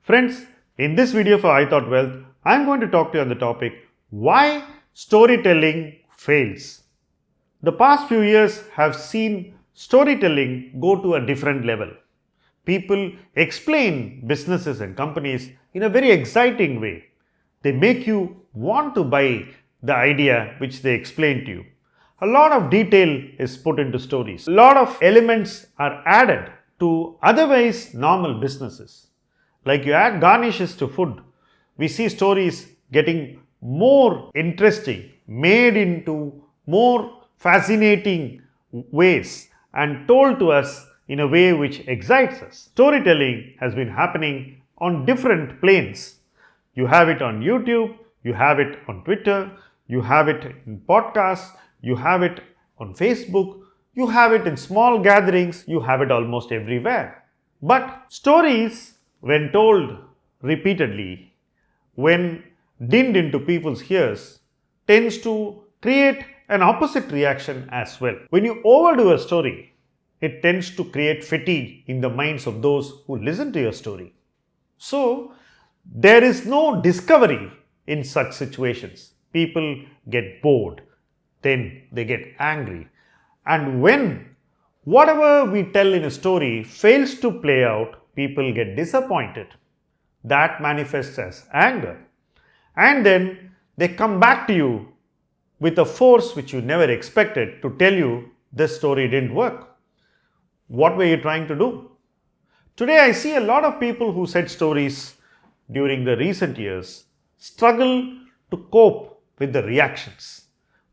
Friends, in this video for I Thought Wealth, I am going to talk to you on the topic why storytelling fails. The past few years have seen storytelling go to a different level. People explain businesses and companies in a very exciting way. They make you want to buy the idea which they explain to you. A lot of detail is put into stories. A lot of elements are added to otherwise normal businesses. Like you add garnishes to food, we see stories getting more interesting, made into more fascinating ways and told to us in a way which excites us. Storytelling has been happening on different planes. You have it on YouTube, you have it on Twitter, you have it in podcasts, you have it on Facebook, you have it in small gatherings, you have it almost everywhere. But stories, when told repeatedly, when dinned into people's ears, tends to create an opposite reaction as well. When you overdo a story, it tends to create fatigue in the minds of those who listen to your story. So, there is no discovery in such situations. People get bored, then they get angry. And when whatever we tell in a story fails to play out, people get disappointed. That manifests as anger. And then they come back to you with a force which you never expected to tell you this story didn't work. What were you trying to do? Today I see a lot of people who said stories during the recent years struggle to cope with the reactions.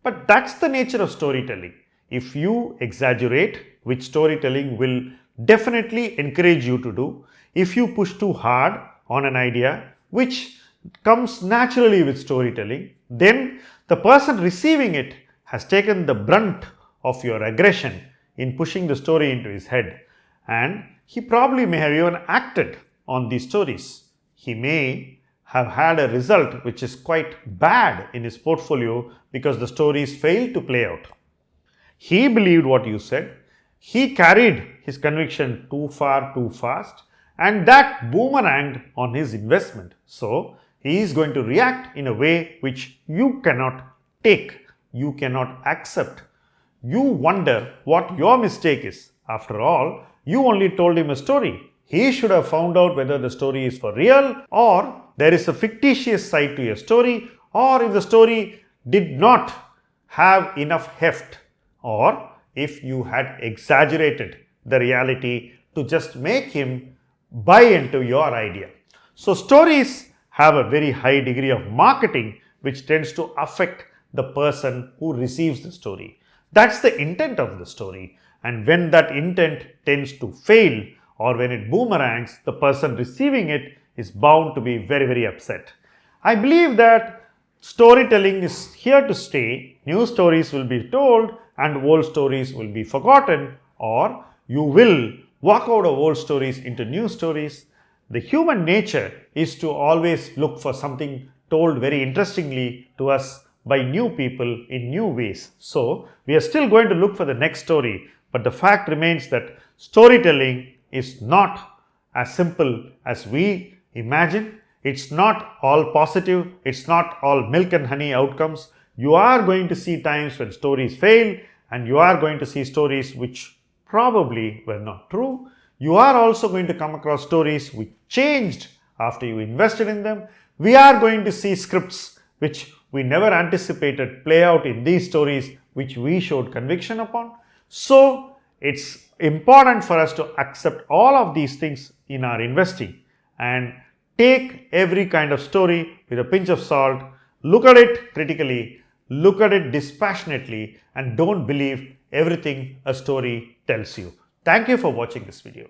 But that's the nature of storytelling. If you exaggerate, which storytelling will definitely encourage you to do, if you push too hard on an idea, which comes naturally with storytelling, then the person receiving it has taken the brunt of your aggression in pushing the story into his head, and he probably may have even acted on these stories. He may have had a result which is quite bad in his portfolio because the stories failed to play out. He believed what you said, he carried his conviction too far too fast, and that boomeranged on his investment. So, he is going to react in a way which you cannot take, you cannot accept. You wonder what your mistake is. After all, you only told him a story. He should have found out whether the story is for real or there is a fictitious side to your story, or if the story did not have enough heft, or if you had exaggerated the reality to just make him buy into your idea. So stories have a very high degree of marketing which tends to affect the person who receives the story. That's the intent of the story, and when that intent tends to fail or when it boomerangs, the person receiving it is bound to be very upset. I believe that storytelling is here to stay. New stories will be told and old stories will be forgotten, or you will walk out of old stories into new stories. The human nature is to always look for something told very interestingly to us by new people in new ways. So, we are still going to look for the next story, but the fact remains that storytelling is not as simple as we imagine. It's not all positive, it's not all milk and honey outcomes. You are going to see times when stories fail, and you are going to see stories which probably were not true. You are also going to come across stories which changed after you invested in them. We are going to see scripts which we never anticipated play out in these stories which we showed conviction upon. So, it's important for us to accept all of these things in our investing and take every kind of story with a pinch of salt, look at it critically, look at it dispassionately, and don't believe everything a story tells you. Thank you for watching this video.